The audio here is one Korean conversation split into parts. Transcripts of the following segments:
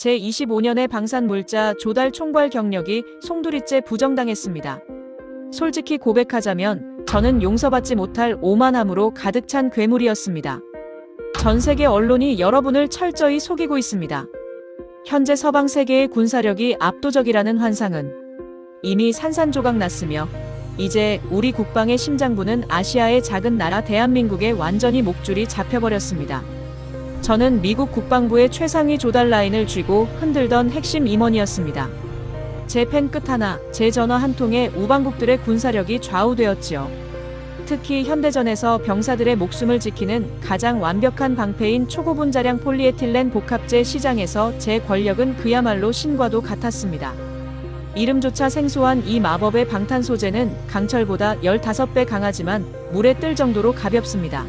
제25년의 방산물자 조달 총괄 경력이 송두리째 부정당했습니다. 솔직히 고백하자면 저는 용서받지 못할 오만함으로 가득 찬 괴물이었습니다. 전 세계 언론이 여러분을 철저히 속이고 있습니다. 현재 서방 세계의 군사력이 압도적이라는 환상은 이미 산산조각 났으며 이제 우리 국방의 심장부는 아시아의 작은 나라 대한민국에 완전히 목줄이 잡혀버렸습니다. 저는 미국 국방부의 최상위 조달 라인을 쥐고 흔들던 핵심 임원이었습니다. 제 펜 끝 하나, 제 전화 한 통에 우방국들의 군사력이 좌우되었지요. 특히 현대전에서 병사들의 목숨을 지키는 가장 완벽한 방패인 초고분자량 폴리에틸렌 복합재 시장에서 제 권력은 그야말로 신과도 같았습니다. 이름조차 생소한 이 마법의 방탄 소재는 강철보다 15배 강하지만 물에 뜰 정도로 가볍습니다.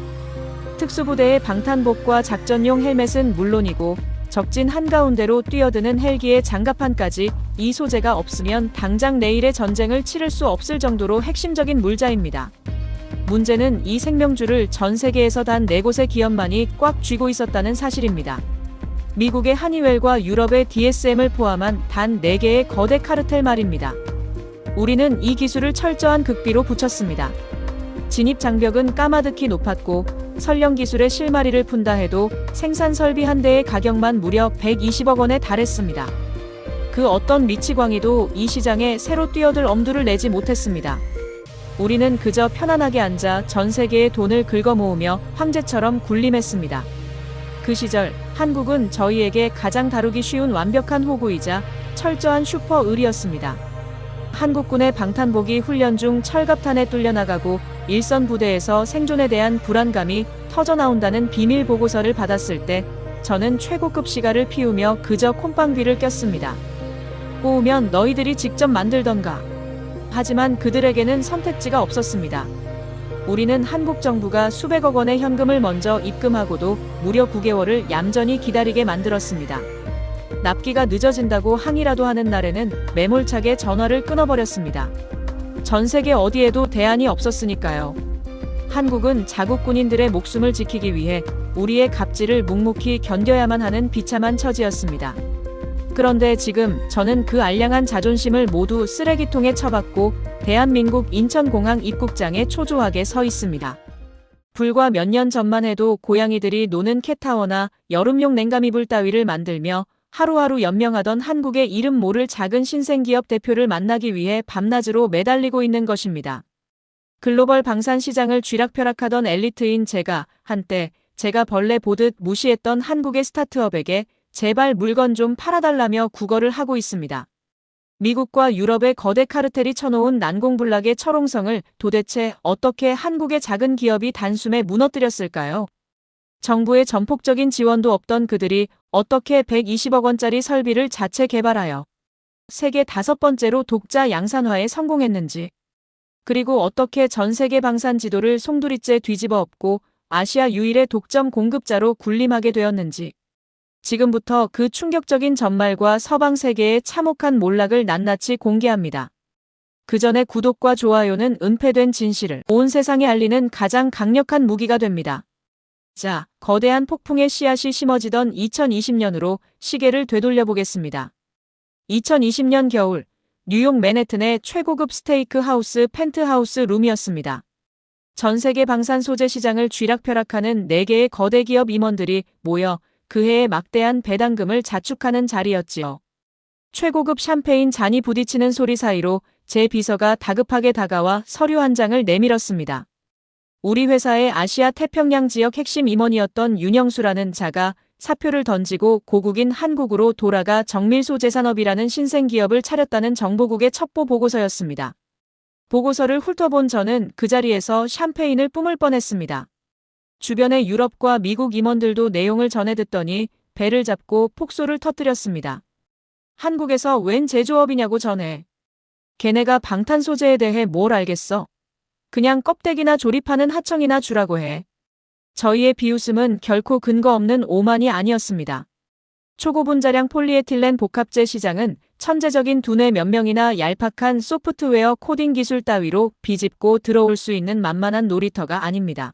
특수부대의 방탄복과 작전용 헬멧은 물론이고 적진 한가운데로 뛰어드는 헬기의 장갑판까지 이 소재가 없으면 당장 내일의 전쟁을 치를 수 없을 정도로 핵심적인 물자입니다. 문제는 이 생명줄을 전 세계에서 단 4곳의 기업만이 꽉 쥐고 있었다는 사실입니다. 미국의 하니웰과 유럽의 DSM을 포함한 단 4개의 거대 카르텔 말입니다. 우리는 이 기술을 철저한 극비로 붙였습니다. 진입 장벽은 까마득히 높았고 설령 기술의 실마리를 푼다 해도 생산 설비 한 대의 가격만 무려 120억 원에 달했습니다. 그 어떤 미치광이도 이 시장에 새로 뛰어들 엄두를 내지 못했습니다. 우리는 그저 편안하게 앉아 전 세계의 돈을 긁어 모으며 황제처럼 군림했습니다. 그 시절 한국은 저희에게 가장 다루기 쉬운 완벽한 호구이자 철저한 슈퍼 을이었습니다. 한국군의 방탄복이 훈련 중 철갑탄에 뚫려나가고 일선 부대에서 생존에 대한 불안감이 터져나온다는 비밀 보고서를 받았을 때 저는 최고급 시가를 피우며 그저 콧방귀를 꼈습니다. 꼬우면 너희들이 직접 만들던가. 하지만 그들에게는 선택지가 없었습니다. 우리는 한국 정부가 수백억 원의 현금을 먼저 입금하고도 무려 9개월을 얌전히 기다리게 만들었습니다. 납기가 늦어진다고 항의라도 하는 날에는 매몰차게 전화를 끊어버렸습니다. 전 세계 어디에도 대안이 없었으니까요. 한국은 자국 군인들의 목숨을 지키기 위해 우리의 갑질을 묵묵히 견뎌야만 하는 비참한 처지였습니다. 그런데 지금 저는 그 알량한 자존심을 모두 쓰레기통에 처박고 대한민국 인천공항 입국장에 초조하게 서 있습니다. 불과 몇 년 전만 해도 고양이들이 노는 캣타워나 여름용 냉감이불 따위를 만들며 하루하루 연명하던 한국의 이름 모를 작은 신생기업 대표를 만나기 위해 밤낮으로 매달리고 있는 것입니다. 글로벌 방산 시장을 쥐락펴락하던 엘리트인 제가 한때 제가 벌레 보듯 무시했던 한국의 스타트업에게 제발 물건 좀 팔아달라며 구걸을 하고 있습니다. 미국과 유럽의 거대 카르텔이 쳐놓은 난공불락의 철옹성을 도대체 어떻게 한국의 작은 기업이 단숨에 무너뜨렸을까요? 정부의 전폭적인 지원도 없던 그들이 어떻게 120억 원짜리 설비를 자체 개발하여 세계 5번째로 독자 양산화에 성공했는지, 그리고 어떻게 전 세계 방산 지도를 송두리째 뒤집어 엎고 아시아 유일의 독점 공급자로 군림하게 되었는지, 지금부터 그 충격적인 전말과 서방 세계의 참혹한 몰락을 낱낱이 공개합니다. 그 전에 구독과 좋아요는 은폐된 진실을 온 세상에 알리는 가장 강력한 무기가 됩니다. 자, 거대한 폭풍의 씨앗이 심어지던 2020년으로 시계를 되돌려 보겠습니다. 2020년 겨울, 뉴욕 맨해튼의 최고급 스테이크 하우스 펜트하우스 룸이었습니다. 전 세계 방산 소재 시장을 쥐락펴락하는 4개의 거대 기업 임원들이 모여 그 해의 막대한 배당금을 자축하는 자리였지요. 최고급 샴페인 잔이 부딪히는 소리 사이로 제 비서가 다급하게 다가와 서류 한 장을 내밀었습니다. 우리 회사의 아시아 태평양 지역 핵심 임원이었던 윤영수라는 자가 사표를 던지고 고국인 한국으로 돌아가 정밀소재산업이라는 신생기업을 차렸다는 정보국의 첩보 보고서였습니다. 보고서를 훑어본 저는 그 자리에서 샴페인을 뿜을 뻔했습니다. 주변의 유럽과 미국 임원들도 내용을 전해 듣더니 배를 잡고 폭소를 터뜨렸습니다. 한국에서 웬 제조업이냐고 전해. 걔네가 방탄 소재에 대해 뭘 알겠어? 그냥 껍데기나 조립하는 하청이나 주라고 해. 저희의 비웃음은 결코 근거 없는 오만이 아니었습니다. 초고분자량 폴리에틸렌 복합재 시장은 천재적인 두뇌 몇 명이나 얄팍한 소프트웨어 코딩 기술 따위로 비집고 들어올 수 있는 만만한 놀이터가 아닙니다.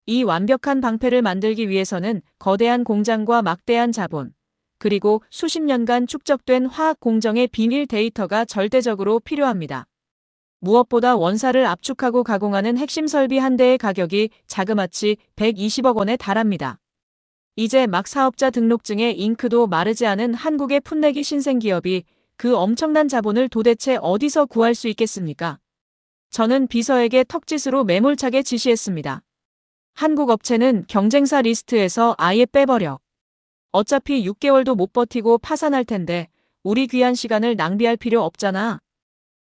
이 완벽한 방패를 만들기 위해서는 거대한 공장과 막대한 자본, 그리고 수십 년간 축적된 화학 공정의 비밀 데이터가 절대적으로 필요합니다. 무엇보다 원사를 압축하고 가공하는 핵심 설비 한 대의 가격이 자그마치 120억 원에 달합니다. 이제 막 사업자 등록증에 잉크도 마르지 않은 한국의 풋내기 신생기업이 그 엄청난 자본을 도대체 어디서 구할 수 있겠습니까? 저는 비서에게 턱짓으로 매몰차게 지시했습니다. 한국 업체는 경쟁사 리스트에서 아예 빼버려. 어차피 6개월도 못 버티고 파산할 텐데 우리 귀한 시간을 낭비할 필요 없잖아.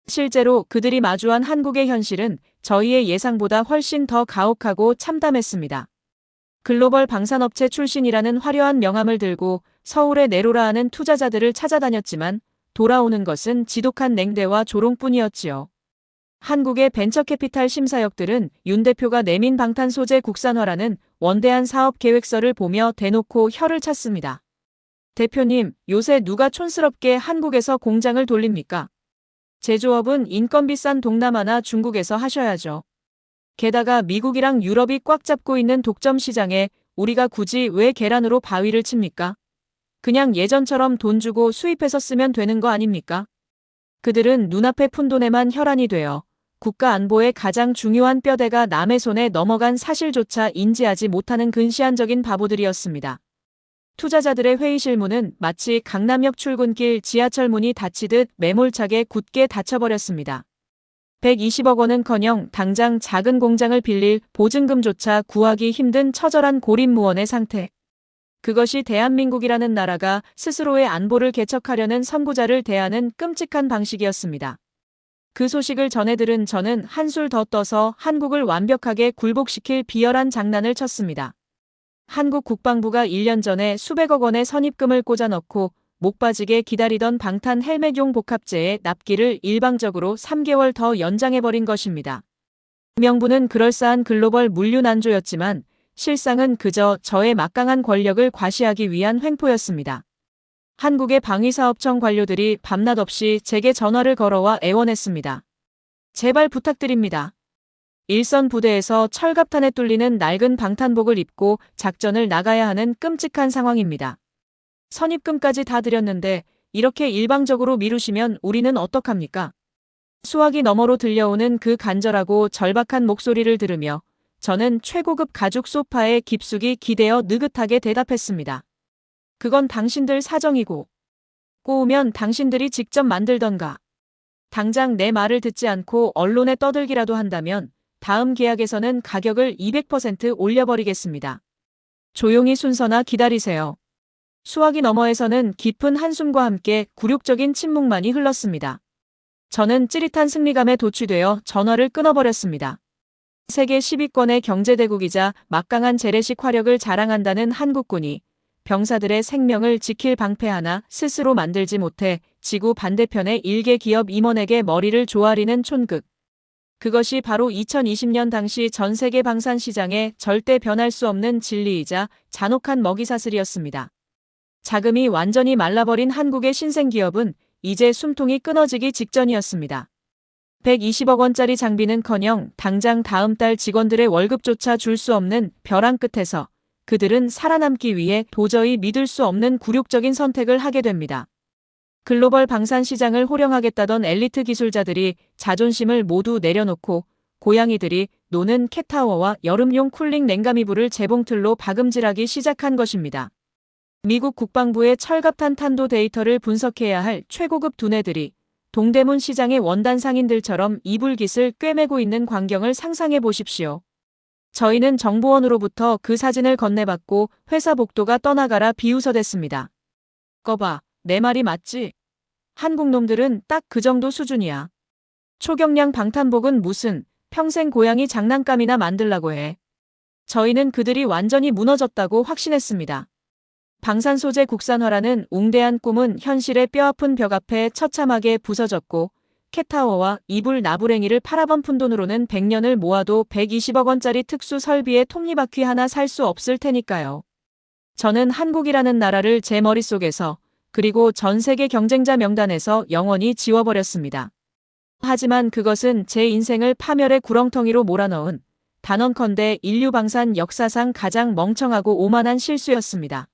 실제로 그들이 마주한 한국의 현실은 저희의 예상보다 훨씬 더 가혹하고 참담했습니다. 글로벌 방산업체 출신이라는 화려한 명함을 들고 서울에 내로라 하는 투자자들을 찾아다녔지만 돌아오는 것은 지독한 냉대와 조롱뿐이었지요. 한국의 벤처캐피탈 심사역들은 윤 대표가 내민 방탄소재 국산화라는 원대한 사업 계획서를 보며 대놓고 혀를 찼습니다. 대표님, 요새 누가 촌스럽게 한국에서 공장을 돌립니까? 제조업은 인건비 싼 동남아나 중국에서 하셔야죠. 게다가 미국이랑 유럽이 꽉 잡고 있는 독점 시장에 우리가 굳이 왜 계란으로 바위를 칩니까? 그냥 예전처럼 돈 주고 수입해서 쓰면 되는 거 아닙니까? 그들은 눈앞의 푼돈에만 혈안이 되어 국가 안보의 가장 중요한 뼈대가 남의 손에 넘어간 사실조차 인지하지 못하는 근시안적인 바보들이었습니다. 투자자들의 회의실 문은 마치 강남역 출근길 지하철 문이 닫히듯 매몰차게 굳게 닫혀버렸습니다. 120억 원은커녕 당장 작은 공장을 빌릴 보증금조차 구하기 힘든 처절한 고립무원의 상태. 그것이 대한민국이라는 나라가 스스로의 안보를 개척하려는 선구자를 대하는 끔찍한 방식이었습니다. 그 소식을 전해 들은 저는 한술 더 떠서 한국을 완벽하게 굴복시킬 비열한 장난을 쳤습니다. 한국 국방부가 1년 전에 수백억 원의 선입금을 꽂아 넣고 목 빠지게 기다리던 방탄 헬멧용 복합제의 납기를 일방적으로 3개월 더 연장해버린 것입니다. 명분은 그럴싸한 글로벌 물류 난조였지만 실상은 그저 저의 막강한 권력을 과시하기 위한 횡포였습니다. 한국의 방위사업청 관료들이 밤낮 없이 제게 전화를 걸어와 애원했습니다. 제발 부탁드립니다. 일선 부대에서 철갑탄에 뚫리는 낡은 방탄복을 입고 작전을 나가야 하는 끔찍한 상황입니다. 선입금까지 다 드렸는데 이렇게 일방적으로 미루시면 우리는 어떡합니까? 수화기 너머로 들려오는 그 간절하고 절박한 목소리를 들으며 저는 최고급 가죽 소파에 깊숙이 기대어 느긋하게 대답했습니다. 그건 당신들 사정이고 꼬우면 당신들이 직접 만들던가. 당장 내 말을 듣지 않고 언론에 떠들기라도 한다면 다음 계약에서는 가격을 200% 올려버리겠습니다. 조용히 순서나 기다리세요. 수화기 너머에서는 깊은 한숨과 함께 굴욕적인 침묵만이 흘렀습니다. 저는 찌릿한 승리감에 도취되어 전화를 끊어버렸습니다. 세계 10위권의 경제대국이자 막강한 재래식 화력을 자랑한다는 한국군이 병사들의 생명을 지킬 방패 하나 스스로 만들지 못해 지구 반대편의 일개 기업 임원에게 머리를 조아리는 촌극. 그것이 바로 2020년 당시 전 세계 방산 시장에 절대 변할 수 없는 진리이자 잔혹한 먹이사슬이었습니다. 자금이 완전히 말라버린 한국의 신생기업은 이제 숨통이 끊어지기 직전이었습니다. 120억 원짜리 장비는커녕 당장 다음 달 직원들의 월급조차 줄 수 없는 벼랑 끝에서 그들은 살아남기 위해 도저히 믿을 수 없는 굴욕적인 선택을 하게 됩니다. 글로벌 방산 시장을 호령하겠다던 엘리트 기술자들이 자존심을 모두 내려놓고 고양이들이 노는 캣타워와 여름용 쿨링 냉감이불을 재봉틀로 박음질하기 시작한 것입니다. 미국 국방부의 철갑탄 탄도 데이터를 분석해야 할 최고급 두뇌들이 동대문 시장의 원단 상인들처럼 이불깃을 꿰매고 있는 광경을 상상해 보십시오. 저희는 정보원으로부터 그 사진을 건네받고 회사 복도가 떠나가라 비웃어댔습니다. 꺼봐, 내 말이 맞지? 한국 놈들은 딱 그 정도 수준이야. 초경량 방탄복은 무슨 평생 고양이 장난감이나 만들라고 해. 저희는 그들이 완전히 무너졌다고 확신했습니다. 방산소재 국산화라는 웅대한 꿈은 현실의 뼈아픈 벽 앞에 처참하게 부서졌고 캣타워와 이불 나부랭이를 팔아본 푼돈으로는 100년을 모아도 120억 원짜리 특수 설비의 톱니바퀴 하나 살 수 없을 테니까요. 저는 한국이라는 나라를 제 머릿속에서 그리고 전 세계 경쟁자 명단에서 영원히 지워버렸습니다. 하지만 그것은 제 인생을 파멸의 구렁텅이로 몰아넣은 단언컨대 인류 방산 역사상 가장 멍청하고 오만한 실수였습니다.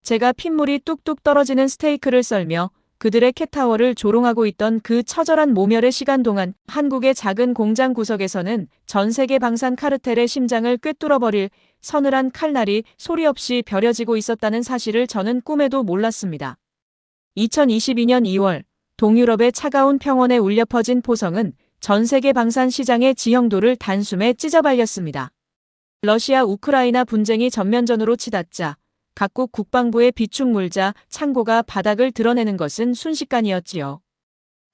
제가 핏물이 뚝뚝 떨어지는 스테이크를 썰며 그들의 캣타워를 조롱하고 있던 그 처절한 모멸의 시간 동안 한국의 작은 공장 구석에서는 전 세계 방산 카르텔의 심장을 꿰뚫어버릴 서늘한 칼날이 소리 없이 벼려지고 있었다는 사실을 저는 꿈에도 몰랐습니다. 2022년 2월 동유럽의 차가운 평원에 울려 퍼진 포성은 전 세계 방산 시장의 지형도를 단숨에 찢어발렸습니다. 러시아 우크라이나 분쟁이 전면전으로 치닫자 각국 국방부의 비축 물자 창고가 바닥을 드러내는 것은 순식간이었지요.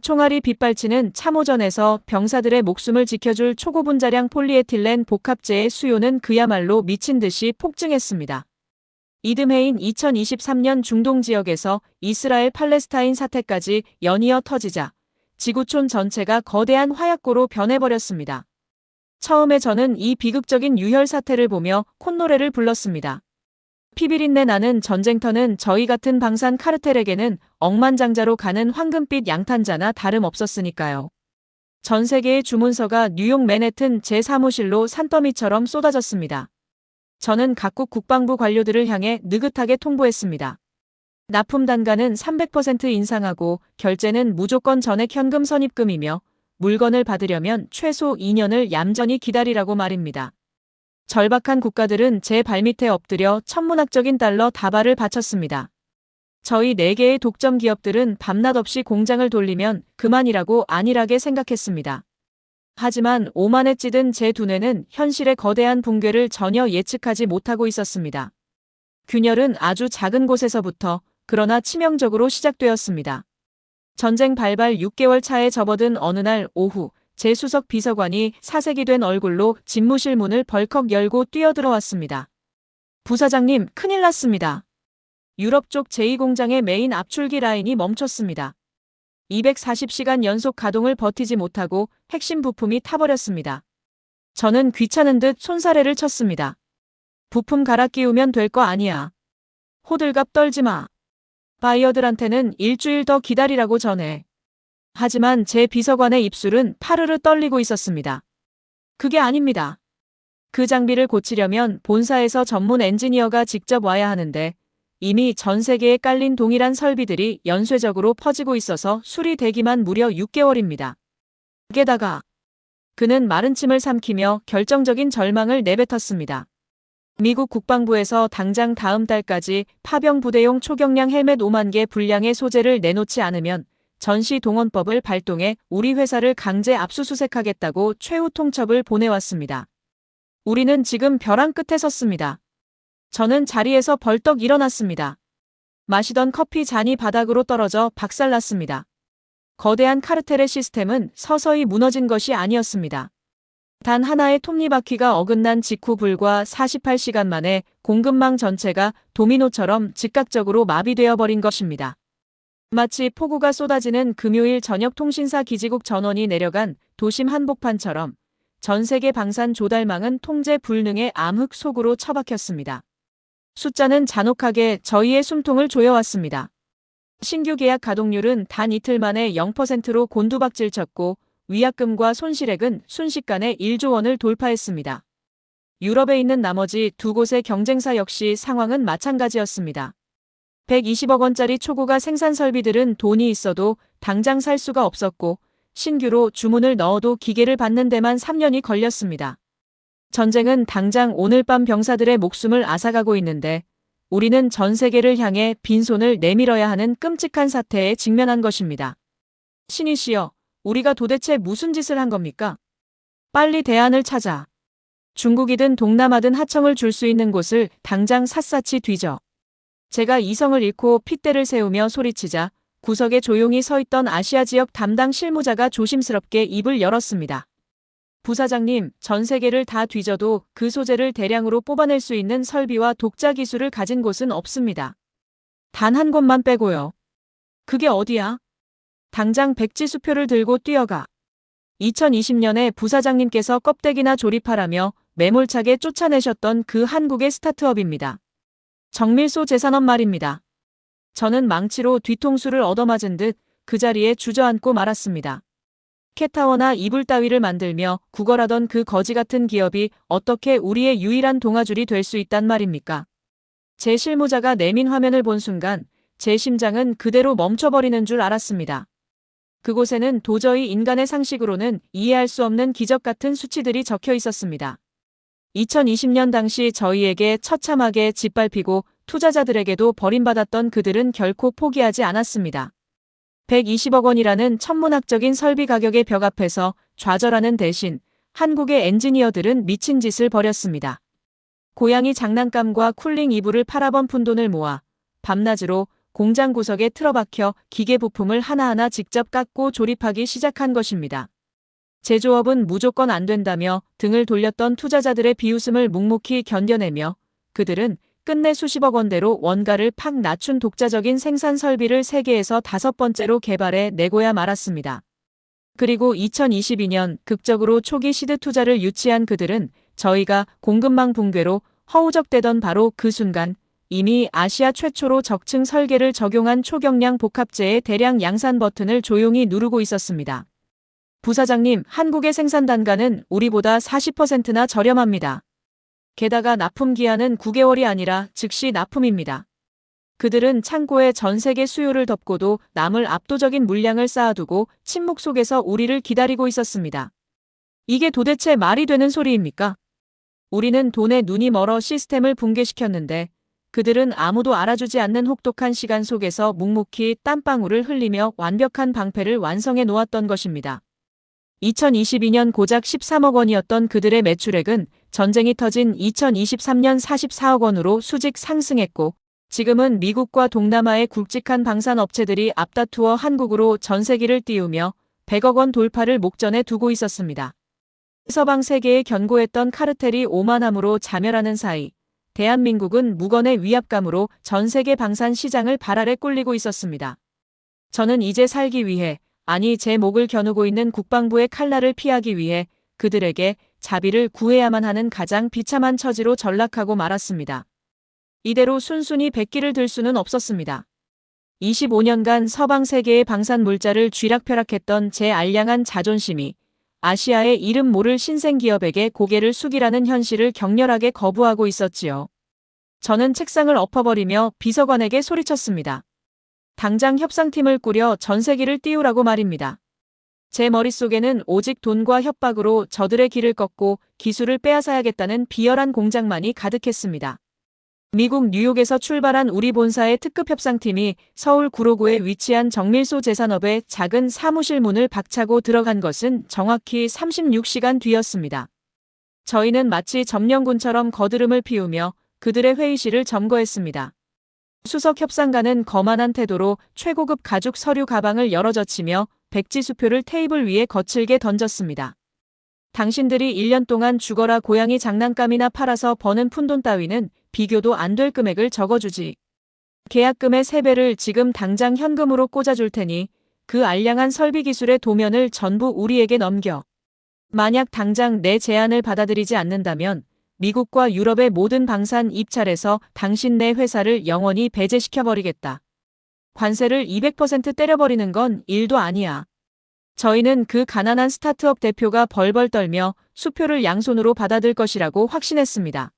총알이 빗발치는 참호전에서 병사들의 목숨을 지켜줄 초고분자량 폴리에틸렌 복합재의 수요는 그야말로 미친 듯이 폭증했습니다. 이듬해인 2023년 중동 지역에서 이스라엘 팔레스타인 사태까지 연이어 터지자 지구촌 전체가 거대한 화약고로 변해버렸습니다. 처음에 저는 이 비극적인 유혈 사태를 보며 콧노래를 불렀습니다. 피비린내 나는 전쟁터는 저희 같은 방산 카르텔에게는 억만장자로 가는 황금빛 양탄자나 다름없었으니까요. 전 세계의 주문서가 뉴욕 맨해튼 제 사무실로 산더미처럼 쏟아졌습니다. 저는 각국 국방부 관료들을 향해 느긋하게 통보했습니다. 납품 단가는 300% 인상하고 결제는 무조건 전액 현금 선입금이며 물건을 받으려면 최소 2년을 얌전히 기다리라고 말입니다. 절박한 국가들은 제 발밑에 엎드려 천문학적인 달러 다발을 바쳤습니다. 저희 4개의 독점 기업들은 밤낮 없이 공장을 돌리면 그만이라고 안일하게 생각했습니다. 하지만 오만에 찌든 제 두뇌는 현실의 거대한 붕괴를 전혀 예측하지 못하고 있었습니다. 균열은 아주 작은 곳에서부터 그러나 치명적으로 시작되었습니다. 전쟁 발발 6개월 차에 접어든 어느 날 오후 제 수석 비서관이 사색이 된 얼굴로 집무실 문을 벌컥 열고 뛰어들어왔습니다. 부사장님, 큰일 났습니다. 유럽 쪽 제2공장의 메인 압출기 라인이 멈췄습니다. 240시간 연속 가동을 버티지 못하고 핵심 부품이 타버렸습니다. 저는 귀찮은 듯 손사래를 쳤습니다. 부품 갈아 끼우면 될 거 아니야. 호들갑 떨지 마. 바이어들한테는 일주일 더 기다리라고 전해. 하지만 제 비서관의 입술은 파르르 떨리고 있었습니다. 그게 아닙니다. 그 장비를 고치려면 본사에서 전문 엔지니어가 직접 와야 하는데 이미 전 세계에 깔린 동일한 설비들이 연쇄적으로 퍼지고 있어서 수리되기만 무려 6개월입니다. 게다가 그는 마른 침을 삼키며 결정적인 절망을 내뱉었습니다. 미국 국방부에서 당장 다음 달까지 파병 부대용 초경량 헬멧 5만 개 분량의 소재를 내놓지 않으면 전시동원법을 발동해 우리 회사를 강제 압수수색하겠다고 최후 통첩을 보내왔습니다. 우리는 지금 벼랑 끝에 섰습니다. 저는 자리에서 벌떡 일어났습니다. 마시던 커피 잔이 바닥으로 떨어져 박살났습니다. 거대한 카르텔의 시스템은 서서히 무너진 것이 아니었습니다. 단 하나의 톱니바퀴가 어긋난 직후 불과 48시간 만에 공급망 전체가 도미노처럼 즉각적으로 마비되어 버린 것입니다. 마치 폭우가 쏟아지는 금요일 저녁 통신사 기지국 전원이 내려간 도심 한복판처럼 전 세계 방산 조달망은 통제 불능의 암흑 속으로 처박혔습니다. 숫자는 잔혹하게 저희의 숨통을 조여왔습니다. 신규 계약 가동률은 단 이틀 만에 0%로 곤두박질 쳤고 위약금과 손실액은 순식간에 1조 원을 돌파했습니다. 유럽에 있는 나머지 두 곳의 경쟁사 역시 상황은 마찬가지였습니다. 120억 원짜리 초고가 생산 설비들은 돈이 있어도 당장 살 수가 없었고 신규로 주문을 넣어도 기계를 받는 데만 3년이 걸렸습니다. 전쟁은 당장 오늘 밤 병사들의 목숨을 앗아가고 있는데 우리는 전 세계를 향해 빈손을 내밀어야 하는 끔찍한 사태에 직면한 것입니다. 신이시여, 우리가 도대체 무슨 짓을 한 겁니까? 빨리 대안을 찾아. 중국이든 동남아든 하청을 줄 수 있는 곳을 당장 샅샅이 뒤져. 제가 이성을 잃고 핏대를 세우며 소리치자 구석에 조용히 서 있던 아시아 지역 담당 실무자가 조심스럽게 입을 열었습니다. 부사장님, 전 세계를 다 뒤져도 그 소재를 대량으로 뽑아낼 수 있는 설비와 독자 기술을 가진 곳은 없습니다. 단 한 곳만 빼고요. 그게 어디야? 당장 백지수표를 들고 뛰어가. 2020년에 부사장님께서 껍데기나 조립하라며 매몰차게 쫓아내셨던 그 한국의 스타트업입니다. 정밀소 재산업 말입니다. 저는 망치로 뒤통수를 얻어맞은 듯 그 자리에 주저앉고 말았습니다. 캣타워나 이불 따위를 만들며 구걸하던 그 거지 같은 기업이 어떻게 우리의 유일한 동아줄이 될 수 있단 말입니까? 제 실무자가 내민 화면을 본 순간 제 심장은 그대로 멈춰버리는 줄 알았습니다. 그곳에는 도저히 인간의 상식으로는 이해할 수 없는 기적 같은 수치들이 적혀 있었습니다. 2020년 당시 저희에게 처참하게 짓밟히고 투자자들에게도 버림받았던 그들은 결코 포기하지 않았습니다. 120억 원이라는 천문학적인 설비 가격의 벽 앞에서 좌절하는 대신 한국의 엔지니어들은 미친 짓을 벌였습니다. 고양이 장난감과 쿨링 이불을 팔아번 푼돈을 모아 밤낮으로 공장 구석에 틀어박혀 기계 부품을 하나하나 직접 깎고 조립하기 시작한 것입니다. 제조업은 무조건 안 된다며 등을 돌렸던 투자자들의 비웃음을 묵묵히 견뎌내며 그들은 끝내 수십억 원대로 원가를 팍 낮춘 독자적인 생산 설비를 세계에서 5번째로 개발해 내고야 말았습니다. 그리고 2022년 극적으로 초기 시드 투자를 유치한 그들은 저희가 공급망 붕괴로 허우적대던 바로 그 순간 이미 아시아 최초로 적층 설계를 적용한 초경량 복합재의 대량 양산 버튼을 조용히 누르고 있었습니다. 부사장님, 한국의 생산 단가는 우리보다 40%나 저렴합니다. 게다가 납품 기한은 9개월이 아니라 즉시 납품입니다. 그들은 창고에 전 세계 수요를 덮고도 남을 압도적인 물량을 쌓아두고 침묵 속에서 우리를 기다리고 있었습니다. 이게 도대체 말이 되는 소리입니까? 우리는 돈에 눈이 멀어 시스템을 붕괴시켰는데 그들은 아무도 알아주지 않는 혹독한 시간 속에서 묵묵히 땀방울을 흘리며 완벽한 방패를 완성해 놓았던 것입니다. 2022년 고작 13억 원이었던 그들의 매출액은 전쟁이 터진 2023년 44억 원으로 수직 상승했고 지금은 미국과 동남아의 굵직한 방산 업체들이 앞다투어 한국으로 전세기를 띄우며 100억 원 돌파를 목전에 두고 있었습니다. 서방 세계에 견고했던 카르텔이 오만함으로 자멸하는 사이 대한민국은 무건의 위압감으로 전 세계 방산 시장을 발 아래 꼴리고 있었습니다. 저는 이제 살기 위해, 아니 제 목을 겨누고 있는 국방부의 칼날을 피하기 위해 그들에게 자비를 구해야만 하는 가장 비참한 처지로 전락하고 말았습니다. 이대로 순순히 백기를 들 수는 없었습니다. 25년간 서방 세계의 방산 물자를 쥐락펴락했던 제 알량한 자존심이 아시아의 이름 모를 신생 기업에게 고개를 숙이라는 현실을 격렬하게 거부하고 있었지요. 저는 책상을 엎어버리며 비서관에게 소리쳤습니다. 당장 협상팀을 꾸려 전세기를 띄우라고 말입니다. 제 머릿속에는 오직 돈과 협박으로 저들의 길을 꺾고 기술을 빼앗아야겠다는 비열한 공작만이 가득했습니다. 미국 뉴욕에서 출발한 우리 본사의 특급 협상팀이 서울 구로구에 위치한 정밀소 제산업의 작은 사무실 문을 박차고 들어간 것은 정확히 36시간 뒤였습니다. 저희는 마치 점령군처럼 거드름을 피우며 그들의 회의실을 점거했습니다. 수석 협상가는 거만한 태도로 최고급 가죽 서류 가방을 열어젖히며 백지수표를 테이블 위에 거칠게 던졌습니다. 당신들이 1년 동안 죽어라 고양이 장난감이나 팔아서 버는 푼돈 따위는 비교도 안 될 금액을 적어주지. 계약금의 3배를 지금 당장 현금으로 꽂아줄 테니 그 알량한 설비 기술의 도면을 전부 우리에게 넘겨. 만약 당장 내 제안을 받아들이지 않는다면 미국과 유럽의 모든 방산 입찰에서 당신 내 회사를 영원히 배제시켜버리겠다. 관세를 200% 때려버리는 건 일도 아니야. 저희는 그 가난한 스타트업 대표가 벌벌 떨며 수표를 양손으로 받아들 것이라고 확신했습니다.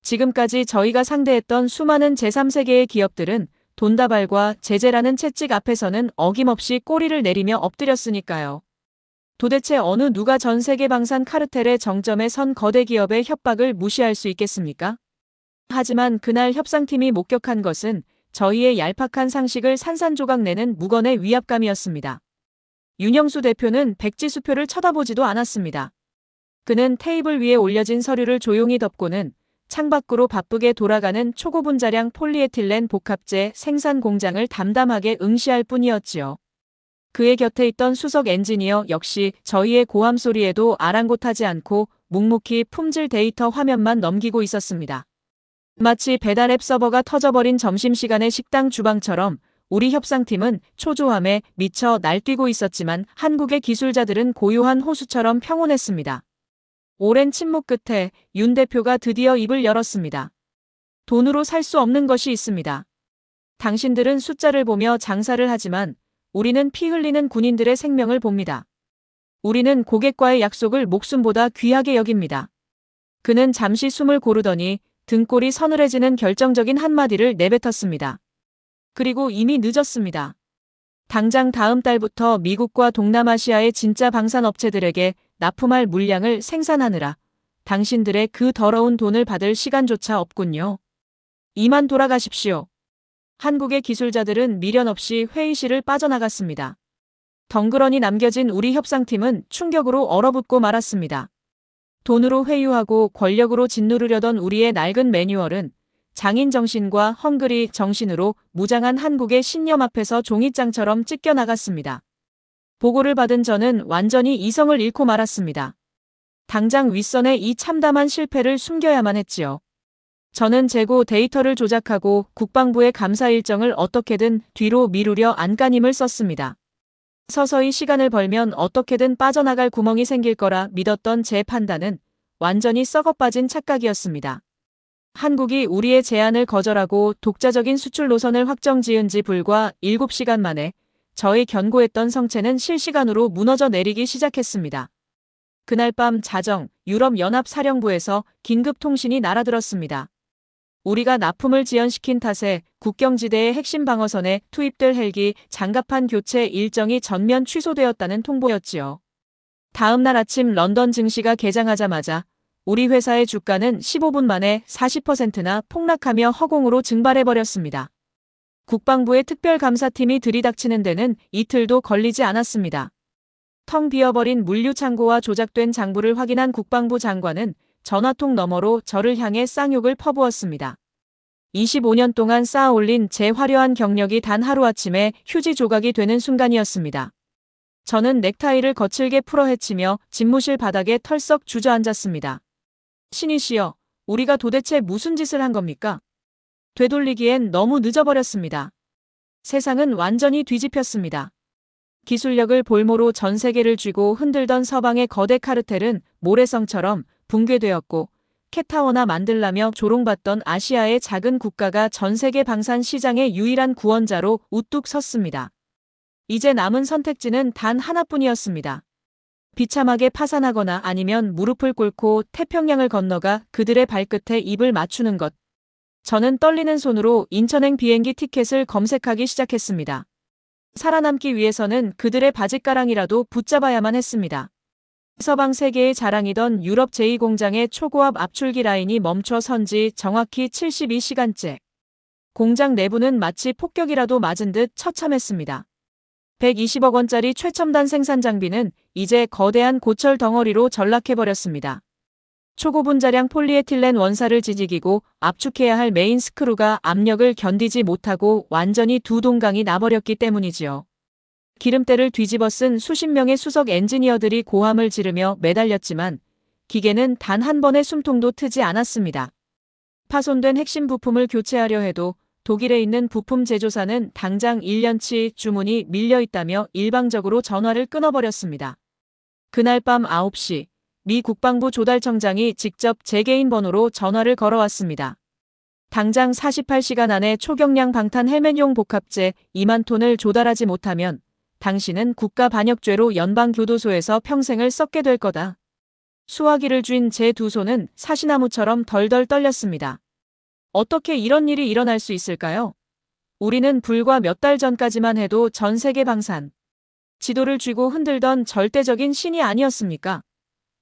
지금까지 저희가 상대했던 수많은 제3세계의 기업들은 돈다발과 제재라는 채찍 앞에서는 어김없이 꼬리를 내리며 엎드렸으니까요. 도대체 어느 누가 전 세계 방산 카르텔의 정점에 선 거대 기업의 협박을 무시할 수 있겠습니까? 하지만 그날 협상팀이 목격한 것은 저희의 얄팍한 상식을 산산조각 내는 무건의 위압감이었습니다. 윤영수 대표는 백지수표를 쳐다보지도 않았습니다. 그는 테이블 위에 올려진 서류를 조용히 덮고는 창밖으로 바쁘게 돌아가는 초고분자량 폴리에틸렌 복합재 생산 공장을 담담하게 응시할 뿐이었지요. 그의 곁에 있던 수석 엔지니어 역시 저희의 고함 소리에도 아랑곳하지 않고 묵묵히 품질 데이터 화면만 넘기고 있었습니다. 마치 배달앱 서버가 터져버린 점심시간의 식당 주방처럼 우리 협상팀은 초조함에 미쳐 날뛰고 있었지만 한국의 기술자들은 고요한 호수처럼 평온했습니다. 오랜 침묵 끝에 윤 대표가 드디어 입을 열었습니다. 돈으로 살 수 없는 것이 있습니다. 당신들은 숫자를 보며 장사를 하지만 우리는 피 흘리는 군인들의 생명을 봅니다. 우리는 고객과의 약속을 목숨보다 귀하게 여깁니다. 그는 잠시 숨을 고르더니 등골이 서늘해지는 결정적인 한마디를 내뱉었습니다. 그리고 이미 늦었습니다. 당장 다음 달부터 미국과 동남아시아의 진짜 방산업체들에게 납품할 물량을 생산하느라 당신들의 그 더러운 돈을 받을 시간조차 없군요. 이만 돌아가십시오. 한국의 기술자들은 미련 없이 회의실을 빠져나갔습니다. 덩그러니 남겨진 우리 협상팀은 충격으로 얼어붙고 말았습니다. 돈으로 회유하고 권력으로 짓누르려던 우리의 낡은 매뉴얼은 장인 정신과 헝그리 정신으로 무장한 한국의 신념 앞에서 종잇장처럼 찢겨나갔습니다. 보고를 받은 저는 완전히 이성을 잃고 말았습니다. 당장 윗선의 이 참담한 실패를 숨겨야만 했지요. 저는 재고 데이터를 조작하고 국방부의 감사 일정을 어떻게든 뒤로 미루려 안간힘을 썼습니다. 서서히 시간을 벌면 어떻게든 빠져나갈 구멍이 생길 거라 믿었던 제 판단은 완전히 썩어빠진 착각이었습니다. 한국이 우리의 제안을 거절하고 독자적인 수출 노선을 확정지은 지 불과 7시간 만에 저의 견고했던 성체는 실시간으로 무너져 내리기 시작했습니다. 그날 밤 자정 유럽연합사령부에서 긴급통신이 날아들었습니다. 우리가 납품을 지연시킨 탓에 국경지대의 핵심 방어선에 투입될 헬기 장갑판 교체 일정이 전면 취소되었다는 통보였지요. 다음 날 아침 런던 증시가 개장하자마자 우리 회사의 주가는 15분 만에 40%나 폭락하며 허공으로 증발해버렸습니다. 국방부의 특별감사팀이 들이닥치는 데는 이틀도 걸리지 않았습니다. 텅 비어버린 물류창고와 조작된 장부를 확인한 국방부 장관은 전화통 너머로 저를 향해 쌍욕을 퍼부었습니다. 25년 동안 쌓아올린 제 화려한 경력이 단 하루아침에 휴지 조각이 되는 순간이었습니다. 저는 넥타이를 거칠게 풀어 헤치며 집무실 바닥에 털썩 주저앉았습니다. 신이시여, 우리가 도대체 무슨 짓을 한 겁니까? 되돌리기엔 너무 늦어버렸습니다. 세상은 완전히 뒤집혔습니다. 기술력을 볼모로 전 세계를 쥐고 흔들던 서방의 거대 카르텔은 모래성처럼 붕괴되었고 캣타워나 만들라며 조롱받던 아시아의 작은 국가가 전 세계 방산 시장의 유일한 구원자로 우뚝 섰습니다. 이제 남은 선택지는 단 하나뿐이었습니다. 비참하게 파산하거나 아니면 무릎을 꿇고 태평양을 건너가 그들의 발끝에 입을 맞추는 것. 저는 떨리는 손으로 인천행 비행기 티켓을 검색하기 시작했습니다. 살아남기 위해서는 그들의 바짓가랑이라도 붙잡아야만 했습니다. 서방 세계의 자랑이던 유럽 제2공장의 초고압 압출기 라인이 멈춰 선 지 정확히 72시간째. 공장 내부는 마치 폭격이라도 맞은 듯 처참했습니다. 120억 원짜리 최첨단 생산 장비는 이제 거대한 고철 덩어리로 전락해버렸습니다. 초고분자량 폴리에틸렌 원사를 지지기고 압축해야 할 메인 스크루가 압력을 견디지 못하고 완전히 두 동강이 나버렸기 때문이지요. 기름때를 뒤집어 쓴 수십 명의 수석 엔지니어들이 고함을 지르며 매달렸지만 기계는 단 한 번의 숨통도 트지 않았습니다. 파손된 핵심 부품을 교체하려 해도 독일에 있는 부품 제조사는 당장 1년치 주문이 밀려 있다며 일방적으로 전화를 끊어버렸습니다. 그날 밤 9시 미 국방부 조달청장이 직접 제 개인 번호로 전화를 걸어왔습니다. 당장 48시간 안에 초경량 방탄 헬멧용 복합제 2만 톤을 조달하지 못하면 당신은 국가반역죄로 연방교도소에서 평생을 썩게 될 거다. 수화기를 쥔 제 두 손은 사시나무처럼 덜덜 떨렸습니다. 어떻게 이런 일이 일어날 수 있을까요? 우리는 불과 몇 달 전까지만 해도 전 세계 방산 지도를 쥐고 흔들던 절대적인 신이 아니었습니까?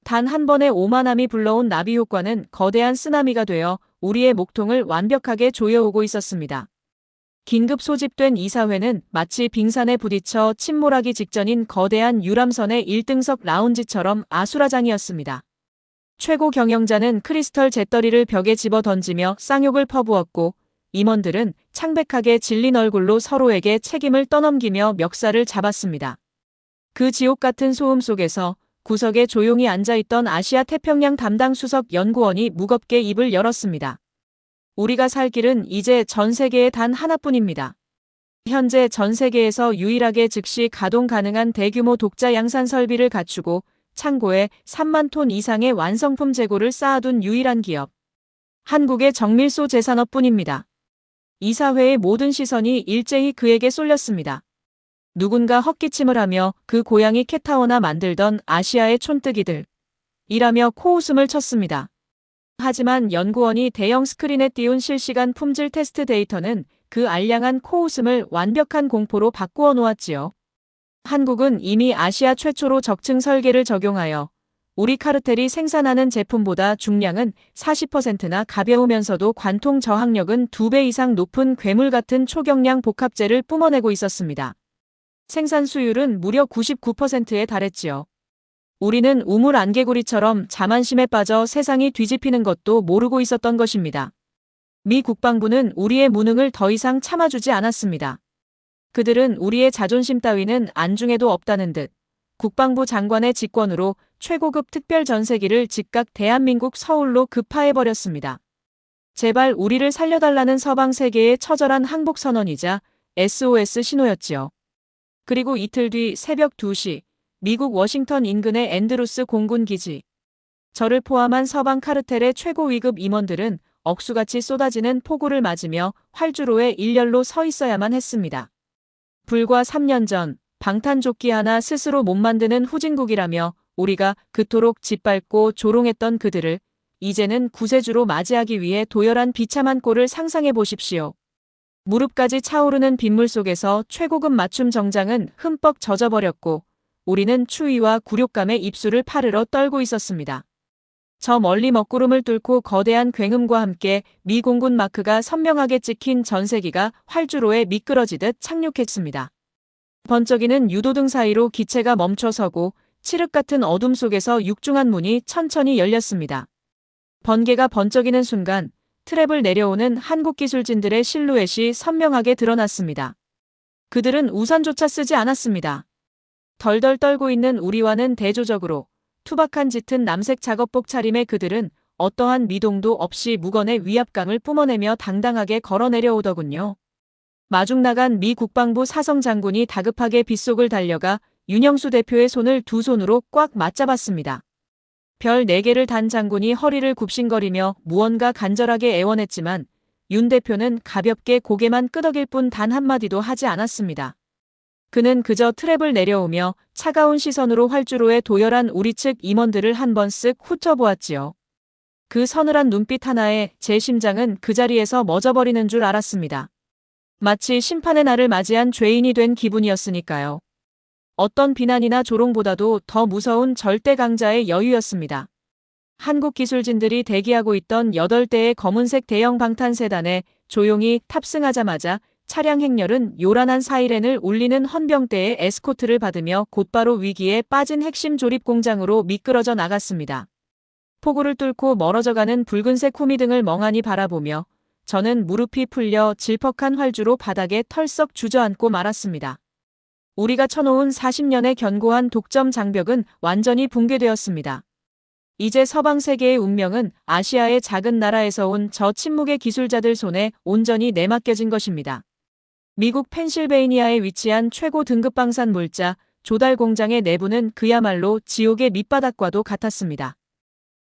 단 한 번의 오만함이 불러온 나비 효과는 거대한 쓰나미가 되어 우리의 목통을 완벽하게 조여오고 있었습니다. 긴급 소집된 이사회는 마치 빙산에 부딪혀 침몰하기 직전인 거대한 유람선의 1등석 라운지처럼 아수라장이었습니다. 최고 경영자는 크리스털 잿더리를 벽에 집어 던지며 쌍욕을 퍼부었고 임원들은 창백하게 질린 얼굴로 서로에게 책임을 떠넘기며 멱살을 잡았습니다. 그 지옥 같은 소음 속에서 구석에 조용히 앉아있던 아시아 태평양 담당 수석 연구원이 무겁게 입을 열었습니다. 우리가 살 길은 이제 전 세계에 단 하나뿐입니다. 현재 전 세계에서 유일하게 즉시 가동 가능한 대규모 독자 양산 설비를 갖추고 창고에 3만 톤 이상의 완성품 재고를 쌓아둔 유일한 기업. 한국의 정밀소 제산업뿐입니다. 이사회의 모든 시선이 일제히 그에게 쏠렸습니다. 누군가 헛기침을 하며 그 고양이 캣타워나 만들던 아시아의 촌뜨기들. 이라며 코웃음을 쳤습니다. 하지만 연구원이 대형 스크린에 띄운 실시간 품질 테스트 데이터는 그 알량한 코웃음을 완벽한 공포로 바꾸어 놓았지요. 한국은 이미 아시아 최초로 적층 설계를 적용하여 우리 카르텔이 생산하는 제품보다 중량은 40%나 가벼우면서도 관통 저항력은 2배 이상 높은 괴물 같은 초경량 복합재를 뿜어내고 있었습니다. 생산 수율은 무려 99%에 달했지요. 우리는 우물 안개구리처럼 자만심에 빠져 세상이 뒤집히는 것도 모르고 있었던 것입니다. 미 국방부는 우리의 무능을 더 이상 참아주지 않았습니다. 그들은 우리의 자존심 따위는 안중에도 없다는 듯 국방부 장관의 직권으로 최고급 특별 전세기를 즉각 대한민국 서울로 급파해버렸습니다. 제발 우리를 살려달라는 서방 세계의 처절한 항복 선언이자 SOS 신호였지요. 그리고 이틀 뒤 새벽 2시 미국 워싱턴 인근의 앤드루스 공군 기지. 저를 포함한 서방 카르텔의 최고 위급 임원들은 억수같이 쏟아지는 폭우를 맞으며 활주로에 일렬로 서 있어야만 했습니다. 불과 3년 전 방탄조끼 하나 스스로 못 만드는 후진국이라며 우리가 그토록 짓밟고 조롱했던 그들을 이제는 구세주로 맞이하기 위해 도열한 비참한 꼴을 상상해 보십시오. 무릎까지 차오르는 빗물 속에서 최고급 맞춤 정장은 흠뻑 젖어버렸고 우리는 추위와 굴욕감에 입술을 파르러 떨고 있었습니다. 저 멀리 먹구름을 뚫고 거대한 굉음과 함께 미 공군 마크가 선명하게 찍힌 전세기가 활주로에 미끄러지듯 착륙했습니다. 번쩍이는 유도등 사이로 기체가 멈춰서고 칠흑 같은 어둠 속에서 육중한 문이 천천히 열렸습니다. 번개가 번쩍이는 순간 트랩을 내려오는 한국 기술진들의 실루엣이 선명하게 드러났습니다. 그들은 우산조차 쓰지 않았습니다. 덜덜 떨고 있는 우리와는 대조적으로 투박한 짙은 남색 작업복 차림의 그들은 어떠한 미동도 없이 무건의 위압감을 뿜어내며 당당하게 걸어 내려오더군요. 마중 나간 미 국방부 사성 장군이 다급하게 빗속을 달려가 윤영수 대표의 손을 두 손으로 꽉 맞잡았습니다. 별 4개를 단 장군이 허리를 굽신거리며 무언가 간절하게 애원했지만 윤 대표는 가볍게 고개만 끄덕일 뿐 단 한마디도 하지 않았습니다. 그는 그저 트랩을 내려오며 차가운 시선으로 활주로에 도열한 우리 측 임원들을 한 번 쓱 훑어보았지요. 그 서늘한 눈빛 하나에 제 심장은 그 자리에서 멎어버리는 줄 알았습니다. 마치 심판의 날을 맞이한 죄인이 된 기분이었으니까요. 어떤 비난이나 조롱보다도 더 무서운 절대 강자의 여유였습니다. 한국 기술진들이 대기하고 있던 8대의 검은색 대형 방탄세단에 조용히 탑승하자마자 차량 행렬은 요란한 사이렌을 울리는 헌병대의 에스코트를 받으며 곧바로 위기에 빠진 핵심 조립 공장으로 미끄러져 나갔습니다. 폭우를 뚫고 멀어져가는 붉은색 호미등을 멍하니 바라보며 저는 무릎이 풀려 질퍽한 활주로 바닥에 털썩 주저앉고 말았습니다. 우리가 쳐놓은 40년의 견고한 독점 장벽은 완전히 붕괴되었습니다. 이제 서방 세계의 운명은 아시아의 작은 나라에서 온 저 침묵의 기술자들 손에 온전히 내맡겨진 것입니다. 미국 펜실베이니아에 위치한 최고 등급 방산 물자 조달 공장의 내부는 그야말로 지옥의 밑바닥과도 같았습니다.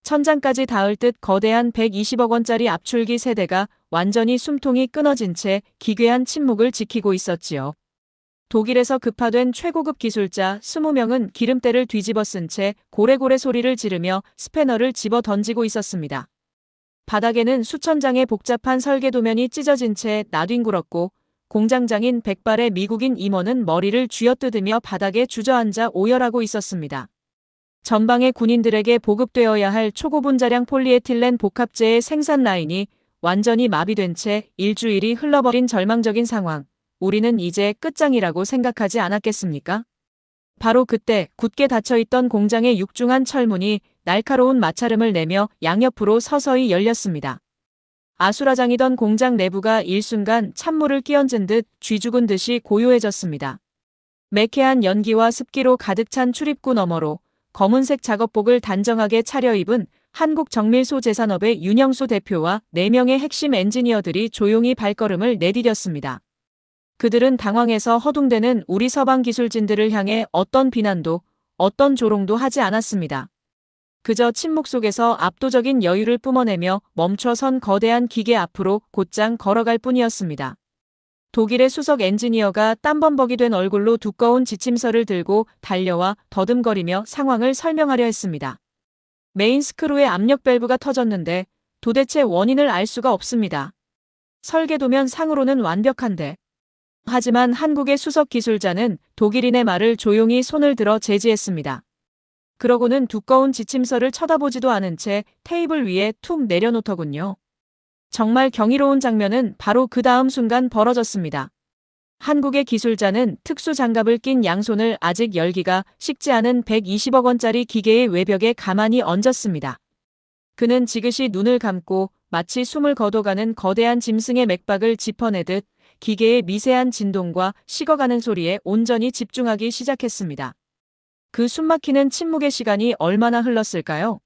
천장까지 닿을 듯 거대한 120억 원짜리 압출기 세대가 완전히 숨통이 끊어진 채 기괴한 침묵을 지키고 있었지요. 독일에서 급파된 최고급 기술자 20명은 기름때를 뒤집어 쓴 채 고래고래 소리를 지르며 스패너를 집어 던지고 있었습니다. 바닥에는 수천 장의 복잡한 설계 도면이 찢어진 채 나뒹굴었고 공장장인 백발의 미국인 임원은 머리를 쥐어뜯으며 바닥에 주저앉아 오열하고 있었습니다. 전방의 군인들에게 보급되어야 할 초고분자량 폴리에틸렌 복합재의 생산 라인이 완전히 마비된 채 일주일이 흘러버린 절망적인 상황. 우리는 이제 끝장이라고 생각하지 않았겠습니까? 바로 그때 굳게 닫혀있던 공장의 육중한 철문이 날카로운 마찰음을 내며 양옆으로 서서히 열렸습니다. 아수라장이던 공장 내부가 일순간 찬물을 끼얹은 듯 쥐죽은 듯이 고요해졌습니다. 매캐한 연기와 습기로 가득 찬 출입구 너머로 검은색 작업복을 단정하게 차려입은 한국정밀소재산업의 윤영수 대표와 4명의 핵심 엔지니어들이 조용히 발걸음을 내디뎠습니다. 그들은 당황해서 허둥대는 우리 서방 기술진들을 향해 어떤 비난도 어떤 조롱도 하지 않았습니다. 그저 침묵 속에서 압도적인 여유를 뿜어내며 멈춰선 거대한 기계 앞으로 곧장 걸어갈 뿐이었습니다. 독일의 수석 엔지니어가 땀범벅이 된 얼굴로 두꺼운 지침서를 들고 달려와 더듬거리며 상황을 설명하려 했습니다. 메인 스크루의 압력 밸브가 터졌는데 도대체 원인을 알 수가 없습니다. 설계도면 상으로는 완벽한데. 하지만 한국의 수석 기술자는 독일인의 말을 조용히 손을 들어 제지했습니다. 그러고는 두꺼운 지침서를 쳐다보지도 않은 채 테이블 위에 툭 내려놓더군요. 정말 경이로운 장면은 바로 그 다음 순간 벌어졌습니다. 한국의 기술자는 특수 장갑을 낀 양손을 아직 열기가 식지 않은 120억 원짜리 기계의 외벽에 가만히 얹었습니다. 그는 지그시 눈을 감고 마치 숨을 거둬가는 거대한 짐승의 맥박을 짚어내듯 기계의 미세한 진동과 식어가는 소리에 온전히 집중하기 시작했습니다. 그 숨막히는 침묵의 시간이 얼마나 흘렀을까요?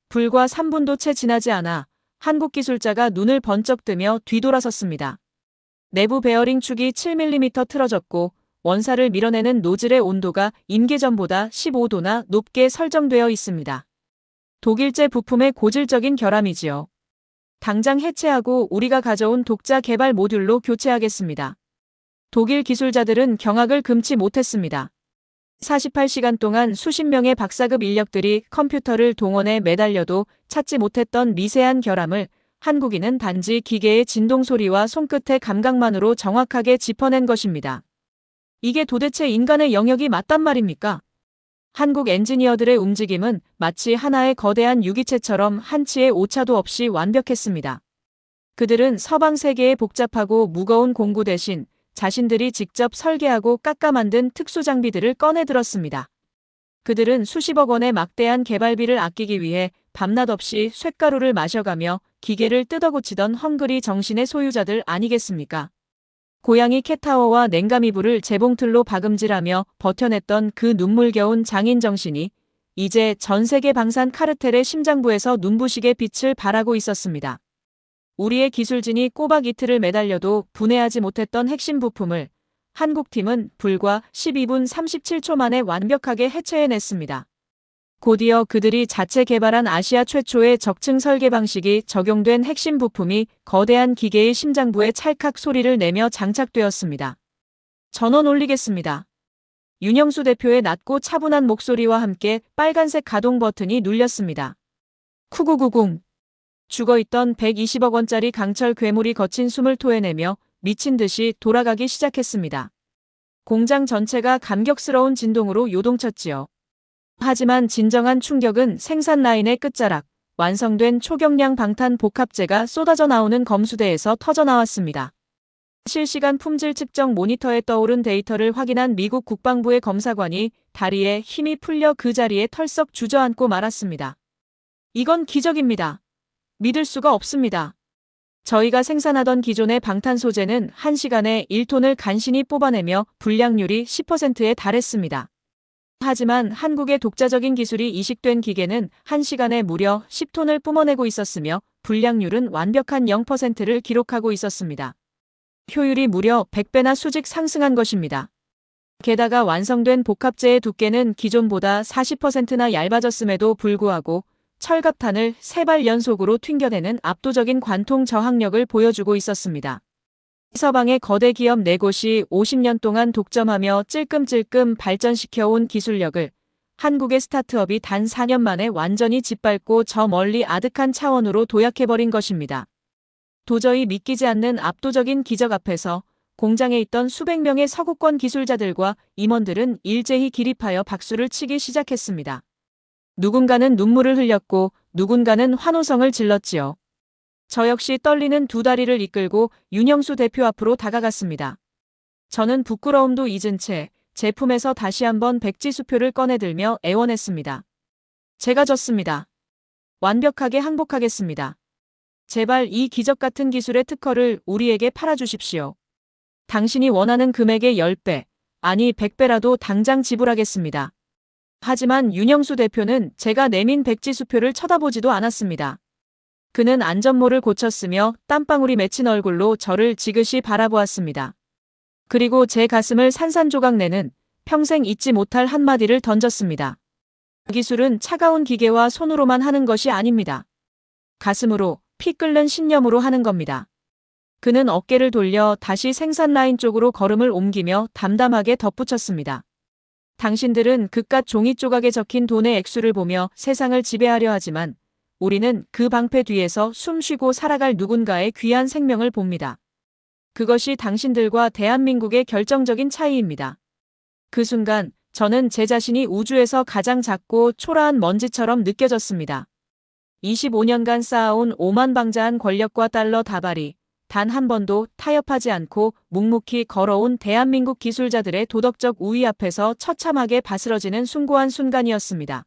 불과 3분도 채 지나지 않아 한국 기술자가 눈을 번쩍 뜨며 뒤돌아섰습니다. 내부 베어링 축이 7mm 틀어졌고 원사를 밀어내는 노즐의 온도가 임계점보다 15도나 높게 설정되어 있습니다. 독일제 부품의 고질적인 결함이지요. 당장 해체하고 우리가 가져온 독자 개발 모듈로 교체하겠습니다. 독일 기술자들은 경악을 금치 못했습니다. 48시간 동안 수십 명의 박사급 인력들이 컴퓨터를 동원해 매달려도 찾지 못했던 미세한 결함을 한국인은 단지 기계의 진동 소리와 손끝의 감각만으로 정확하게 짚어낸 것입니다. 이게 도대체 인간의 영역이 맞단 말입니까? 한국 엔지니어들의 움직임은 마치 하나의 거대한 유기체처럼 한치의 오차도 없이 완벽했습니다. 그들은 서방 세계의 복잡하고 무거운 공구 대신 자신들이 직접 설계하고 깎아 만든 특수 장비들을 꺼내 들었습니다. 그들은 수십억 원의 막대한 개발비를 아끼기 위해 밤낮 없이 쇳가루를 마셔가며 기계를 뜯어고치던 헝그리 정신의 소유자들 아니겠습니까? 고양이 캣타워와 냉감이불을 재봉틀로 박음질하며 버텨냈던 그 눈물겨운 장인 정신이 이제 전 세계 방산 카르텔의 심장부에서 눈부시게 빛을 발하고 있었습니다. 우리의 기술진이 꼬박 이틀을 매달려도 분해하지 못했던 핵심 부품을 한국팀은 불과 12분 37초 만에 완벽하게 해체해냈습니다. 곧이어 그들이 자체 개발한 아시아 최초의 적층 설계 방식이 적용된 핵심 부품이 거대한 기계의 심장부에 찰칵 소리를 내며 장착되었습니다. 전원 올리겠습니다. 윤영수 대표의 낮고 차분한 목소리와 함께 빨간색 가동 버튼이 눌렸습니다. 쿠구구궁. 죽어있던 120억 원짜리 강철 괴물이 거친 숨을 토해내며 미친 듯이 돌아가기 시작했습니다. 공장 전체가 감격스러운 진동으로 요동쳤지요. 하지만 진정한 충격은 생산 라인의 끝자락, 완성된 초경량 방탄 복합재가 쏟아져 나오는 검수대에서 터져나왔습니다. 실시간 품질 측정 모니터에 떠오른 데이터를 확인한 미국 국방부의 검사관이 다리에 힘이 풀려 그 자리에 털썩 주저앉고 말았습니다. 이건 기적입니다. 믿을 수가 없습니다. 저희가 생산하던 기존의 방탄 소재는 1시간에 1톤을 간신히 뽑아내며 불량률이 10%에 달했습니다. 하지만 한국의 독자적인 기술이 이식된 기계는 1시간에 무려 10톤을 뿜어내고 있었으며 불량률은 완벽한 0%를 기록하고 있었습니다. 효율이 무려 100배나 수직 상승한 것입니다. 게다가 완성된 복합재의 두께는 기존보다 40%나 얇아졌음에도 불구하고 철갑탄을 3발 연속으로 튕겨내는 압도적인 관통 저항력을 보여주고 있었습니다. 서방의 거대 기업 4곳이 50년 동안 독점하며 찔끔찔끔 발전시켜온 기술력을 한국의 스타트업이 단 4년 만에 완전히 짓밟고 저 멀리 아득한 차원으로 도약해버린 것입니다. 도저히 믿기지 않는 압도적인 기적 앞에서 공장에 있던 수백 명의 서구권 기술자들과 임원들은 일제히 기립하여 박수를 치기 시작했습니다. 누군가는 눈물을 흘렸고 누군가는 환호성을 질렀지요. 저 역시 떨리는 두 다리를 이끌고 윤영수 대표 앞으로 다가갔습니다. 저는 부끄러움도 잊은 채 제품에서 다시 한번 백지수표를 꺼내들며 애원했습니다. 제가 졌습니다. 완벽하게 항복하겠습니다. 제발 이 기적 같은 기술의 특허를 우리에게 팔아주십시오. 당신이 원하는 금액의 10배, 아니 100배라도 당장 지불하겠습니다. 하지만 윤영수 대표는 제가 내민 백지수표를 쳐다보지도 않았습니다. 그는 안전모를 고쳤으며 땀방울이 맺힌 얼굴로 저를 지그시 바라보았습니다. 그리고 제 가슴을 산산조각 내는 평생 잊지 못할 한마디를 던졌습니다. 기술은 차가운 기계와 손으로만 하는 것이 아닙니다. 가슴으로, 피 끓는 신념으로 하는 겁니다. 그는 어깨를 돌려 다시 생산 라인 쪽으로 걸음을 옮기며 담담하게 덧붙였습니다. 당신들은 그깟 종이 조각에 적힌 돈의 액수를 보며 세상을 지배하려 하지만 우리는 그 방패 뒤에서 숨쉬고 살아갈 누군가의 귀한 생명을 봅니다. 그것이 당신들과 대한민국의 결정적인 차이입니다. 그 순간 저는 제 자신이 우주에서 가장 작고 초라한 먼지처럼 느껴졌습니다. 25년간 쌓아온 오만방자한 권력과 달러 다발이 단 한 번도 타협하지 않고 묵묵히 걸어온 대한민국 기술자들의 도덕적 우위 앞에서 처참하게 바스러지는 숭고한 순간이었습니다.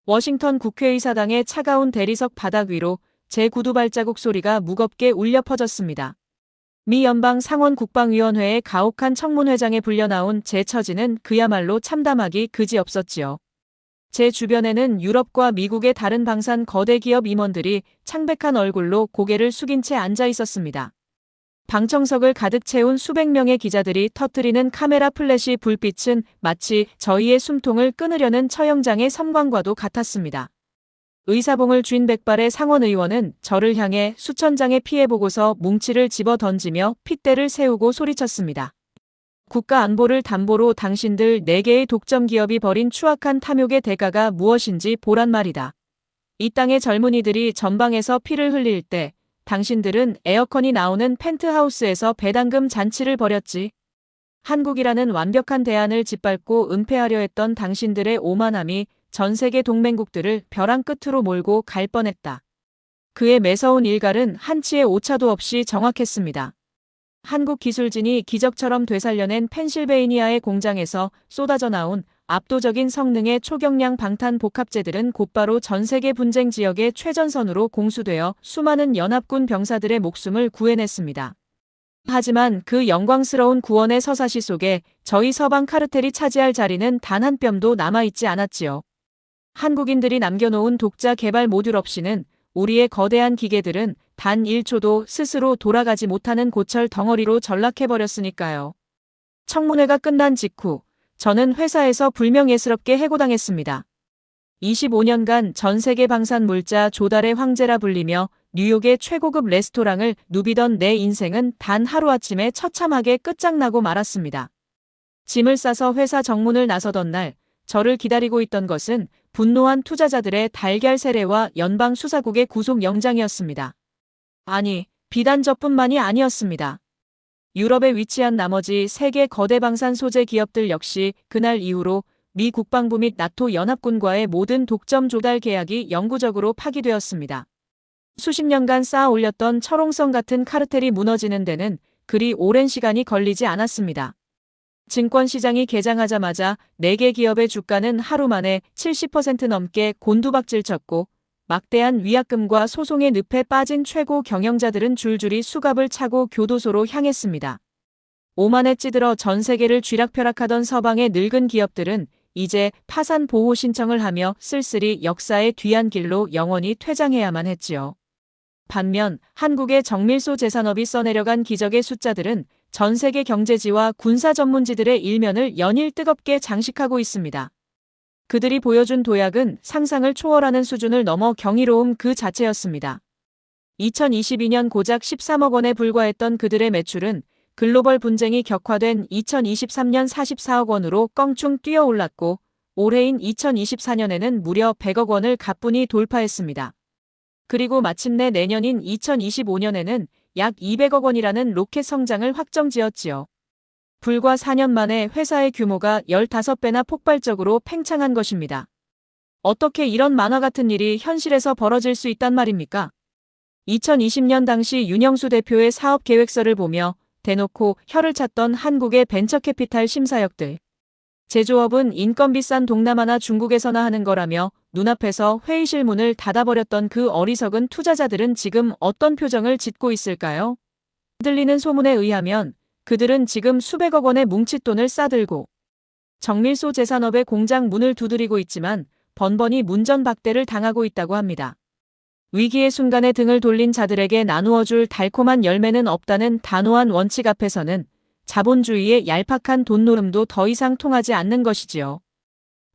워싱턴 국회의사당의 차가운 대리석 바닥 위로 제 구두 발자국 소리가 무겁게 울려 퍼졌습니다. 미 연방 상원 국방위원회의 가혹한 청문회장에 불려나온 제 처지는 그야말로 참담하기 그지없었지요. 제 주변에는 유럽과 미국의 다른 방산 거대 기업 임원들이 창백한 얼굴로 고개를 숙인 채 앉아 있었습니다. 방청석을 가득 채운 수백 명의 기자들이 터뜨리는 카메라 플래시 불빛은 마치 저희의 숨통을 끊으려는 처형장의 섬광과도 같았습니다. 의사봉을 쥔 백발의 상원 의원은 저를 향해 수천 장의 피해 보고서 뭉치를 집어 던지며 핏대를 세우고 소리쳤습니다. 국가 안보를 담보로 당신들 4개의 독점 기업이 벌인 추악한 탐욕의 대가가 무엇인지 보란 말이다. 이 땅의 젊은이들이 전방에서 피를 흘릴 때 당신들은 에어컨이 나오는 펜트하우스에서 배당금 잔치를 벌였지. 한국이라는 완벽한 대안을 짓밟고 은폐하려 했던 당신들의 오만함이 전 세계 동맹국들을 벼랑 끝으로 몰고 갈 뻔했다. 그의 매서운 일갈은 한치의 오차도 없이 정확했습니다. 한국 기술진이 기적처럼 되살려낸 펜실베이니아의 공장에서 쏟아져 나온 압도적인 성능의 초경량 방탄 복합재들은 곧바로 전 세계 분쟁 지역의 최전선으로 공수되어 수많은 연합군 병사들의 목숨을 구해냈습니다. 하지만 그 영광스러운 구원의 서사시 속에 저희 서방 카르텔이 차지할 자리는 단 한 뼘도 남아있지 않았지요. 한국인들이 남겨놓은 독자 개발 모듈 없이는 우리의 거대한 기계들은 단 1초도 스스로 돌아가지 못하는 고철 덩어리로 전락해버렸으니까요. 청문회가 끝난 직후 저는 회사에서 불명예스럽게 해고당했습니다. 25년간 전 세계 방산 물자 조달의 황제라 불리며 뉴욕의 최고급 레스토랑을 누비던 내 인생은 단 하루아침에 처참하게 끝장나고 말았습니다. 짐을 싸서 회사 정문을 나서던 날 저를 기다리고 있던 것은 분노한 투자자들의 달걀 세례와 연방수사국의 구속영장이었습니다. 아니, 비단 저뿐만이 아니었습니다. 유럽에 위치한 나머지 세계 거대 방산 소재 기업들 역시 그날 이후로 미 국방부 및 나토 연합군과의 모든 독점 조달 계약이 영구적으로 파기되었습니다. 수십 년간 쌓아 올렸던 철옹성 같은 카르텔이 무너지는 데는 그리 오랜 시간이 걸리지 않았습니다. 증권시장이 개장하자마자 4개 기업의 주가는 하루 만에 70% 넘게 곤두박질 쳤고 막대한 위약금과 소송의 늪에 빠진 최고 경영자들은 줄줄이 수갑을 차고 교도소로 향했습니다. 오만에 찌들어 전 세계를 쥐락펴락하던 서방의 늙은 기업들은 이제 파산 보호 신청을 하며 쓸쓸히 역사의 뒤안길로 영원히 퇴장해야만 했지요. 반면 한국의 정밀소 재산업이 써내려간 기적의 숫자들은 전 세계 경제지와 군사 전문지들의 일면을 연일 뜨겁게 장식하고 있습니다. 그들이 보여준 도약은 상상을 초월하는 수준을 넘어 경이로움 그 자체였습니다. 2022년 고작 13억 원에 불과했던 그들의 매출은 글로벌 분쟁이 격화된 2023년 44억 원으로 껑충 뛰어올랐고 올해인 2024년에는 무려 100억 원을 가뿐히 돌파했습니다. 그리고 마침내 내년인 2025년에는 약 200억 원이라는 로켓 성장을 확정지었지요. 불과 4년 만에 회사의 규모가 15배나 폭발적으로 팽창한 것입니다. 어떻게 이런 만화 같은 일이 현실에서 벌어질 수 있단 말입니까? 2020년 당시 윤영수 대표의 사업 계획서를 보며 대놓고 혀를 찼던 한국의 벤처캐피탈 심사역들. 제조업은 인건비 싼 동남아나 중국에서나 하는 거라며 눈앞에서 회의실 문을 닫아버렸던 그 어리석은 투자자들은 지금 어떤 표정을 짓고 있을까요? 들리는 소문에 의하면 그들은 지금 수백억 원의 뭉칫돈을 싸들고 정밀소 재산업의 공장 문을 두드리고 있지만 번번이 문전박대를 당하고 있다고 합니다. 위기의 순간에 등을 돌린 자들에게 나누어줄 달콤한 열매는 없다는 단호한 원칙 앞에서는 자본주의의 얄팍한 돈노름도 더 이상 통하지 않는 것이지요.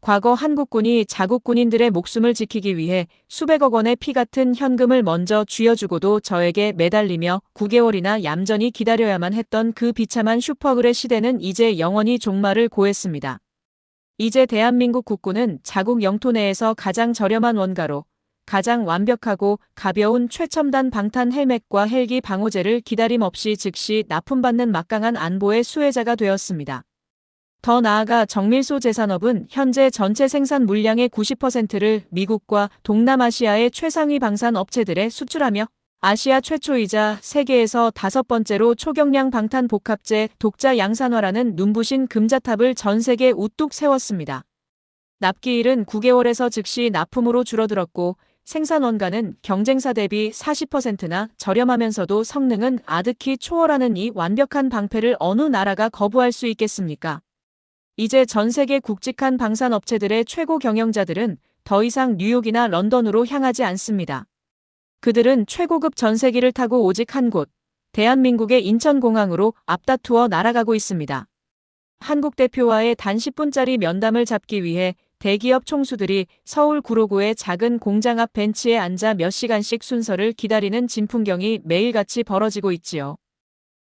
과거 한국군이 자국 군인들의 목숨을 지키기 위해 수백억 원의 피 같은 현금을 먼저 쥐어주고도 저에게 매달리며 9개월이나 얌전히 기다려야만 했던 그 비참한 슈퍼글의 시대는 이제 영원히 종말을 고했습니다. 이제 대한민국 국군은 자국 영토 내에서 가장 저렴한 원가로 가장 완벽하고 가벼운 최첨단 방탄 헬멧과 헬기 방호제를 기다림 없이 즉시 납품받는 막강한 안보의 수혜자가 되었습니다. 더 나아가 정밀소 제산업은 현재 전체 생산 물량의 90%를 미국과 동남아시아의 최상위 방산 업체들에 수출하며 아시아 최초이자 세계에서 5번째로 초경량 방탄 복합재 독자 양산화라는 눈부신 금자탑을 전 세계에 우뚝 세웠습니다. 납기일은 9개월에서 즉시 납품으로 줄어들었고 생산 원가는 경쟁사 대비 40%나 저렴하면서도 성능은 아득히 초월하는 이 완벽한 방패를 어느 나라가 거부할 수 있겠습니까? 이제 전 세계 굵직한 방산 업체들의 최고 경영자들은 더 이상 뉴욕이나 런던으로 향하지 않습니다. 그들은 최고급 전세기를 타고 오직 한 곳, 대한민국의 인천공항으로 앞다투어 날아가고 있습니다. 한국 대표와의 단 10분짜리 면담을 잡기 위해 대기업 총수들이 서울 구로구의 작은 공장 앞 벤치에 앉아 몇 시간씩 순서를 기다리는 진풍경이 매일같이 벌어지고 있지요.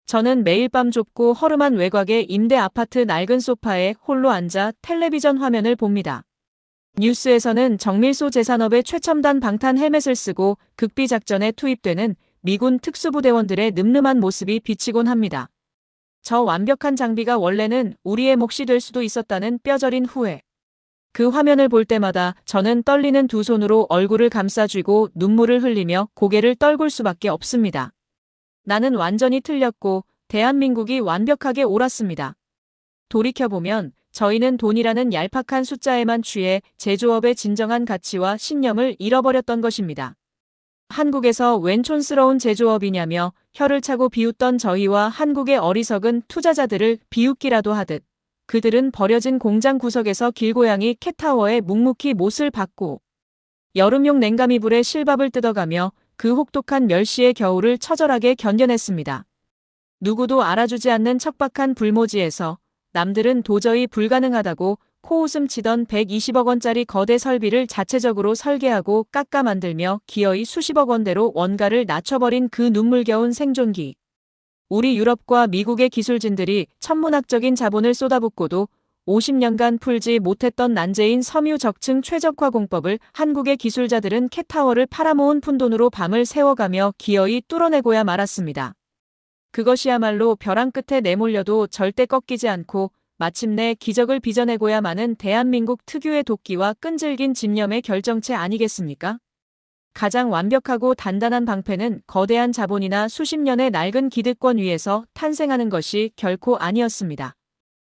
저는 매일 밤 좁고 허름한 외곽의 임대 아파트 낡은 소파에 홀로 앉아 텔레비전 화면을 봅니다. 뉴스에서는 정밀소 제산업의 최첨단 방탄 헬멧을 쓰고 극비 작전에 투입되는 미군 특수부대원들의 늠름한 모습이 비치곤 합니다. 저 완벽한 장비가 원래는 우리의 몫이 될 수도 있었다는 뼈저린 후회. 그 화면을 볼 때마다 저는 떨리는 두 손으로 얼굴을 감싸쥐고 눈물을 흘리며 고개를 떨굴 수밖에 없습니다. 나는 완전히 틀렸고 대한민국이 완벽하게 옳았습니다. 돌이켜보면 저희는 돈이라는 얄팍한 숫자에만 취해 제조업의 진정한 가치와 신념을 잃어버렸던 것입니다. 한국에서 웬 촌스러운 제조업이냐며 혀를 차고 비웃던 저희와 한국의 어리석은 투자자들을 비웃기라도 하듯 그들은 버려진 공장 구석에서 길고양이 캣타워에 묵묵히 못을 박고 여름용 냉감이불에 실밥을 뜯어가며 그 혹독한 멸시의 겨울을 처절하게 견뎌냈습니다. 누구도 알아주지 않는 척박한 불모지에서 남들은 도저히 불가능하다고 코웃음 치던 120억 원짜리 거대 설비를 자체적으로 설계하고 깎아 만들며 기어이 수십억 원대로 원가를 낮춰버린 그 눈물겨운 생존기. 우리 유럽과 미국의 기술진들이 천문학적인 자본을 쏟아붓고도 50년간 풀지 못했던 난제인 섬유 적층 최적화 공법을 한국의 기술자들은 캣타워를 팔아모은 푼돈으로 밤을 새워가며 기어이 뚫어내고야 말았습니다. 그것이야말로 벼랑 끝에 내몰려도 절대 꺾이지 않고 마침내 기적을 빚어내고야 마는 대한민국 특유의 도끼와 끈질긴 집념의 결정체 아니겠습니까? 가장 완벽하고 단단한 방패는 거대한 자본이나 수십 년의 낡은 기득권 위에서 탄생하는 것이 결코 아니었습니다.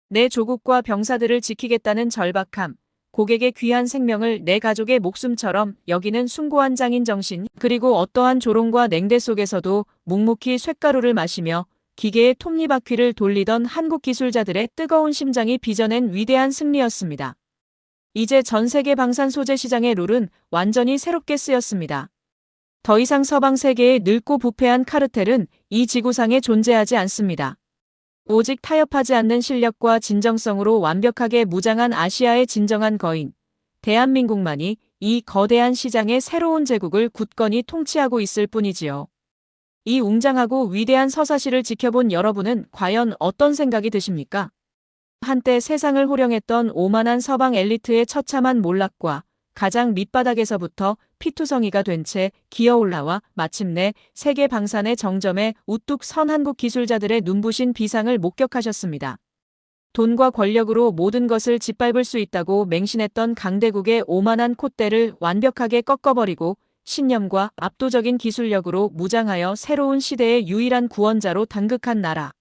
내 조국과 병사들을 지키겠다는 절박함, 고객의 귀한 생명을 내 가족의 목숨처럼 여기는 숭고한 장인 정신, 그리고 어떠한 조롱과 냉대 속에서도 묵묵히 쇳가루를 마시며 기계의 톱니바퀴를 돌리던 한국 기술자들의 뜨거운 심장이 빚어낸 위대한 승리였습니다. 이제 전 세계 방산 소재 시장의 룰은 완전히 새롭게 쓰였습니다. 더 이상 서방 세계의 늙고 부패한 카르텔은 이 지구상에 존재하지 않습니다. 오직 타협하지 않는 실력과 진정성으로 완벽하게 무장한 아시아의 진정한 거인, 대한민국만이 이 거대한 시장의 새로운 제국을 굳건히 통치하고 있을 뿐이지요. 이 웅장하고 위대한 서사시를 지켜본 여러분은 과연 어떤 생각이 드십니까? 한때 세상을 호령했던 오만한 서방 엘리트의 처참한 몰락과 가장 밑바닥에서부터 피투성이가 된 채 기어올라와 마침내 세계 방산의 정점에 우뚝 선 한국 기술자들의 눈부신 비상을 목격하셨습니다. 돈과 권력으로 모든 것을 짓밟을 수 있다고 맹신했던 강대국의 오만한 콧대를 완벽하게 꺾어버리고 신념과 압도적인 기술력으로 무장하여 새로운 시대의 유일한 구원자로 단극한 나라.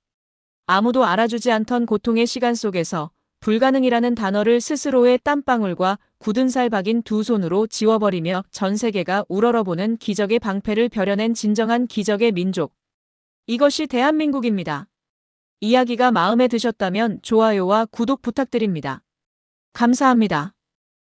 아무도 알아주지 않던 고통의 시간 속에서 불가능이라는 단어를 스스로의 땀방울과 굳은 살 박인 두 손으로 지워버리며 전 세계가 우러러보는 기적의 방패를 벼려낸 진정한 기적의 민족. 이것이 대한민국입니다. 이야기가 마음에 드셨다면 좋아요와 구독 부탁드립니다. 감사합니다.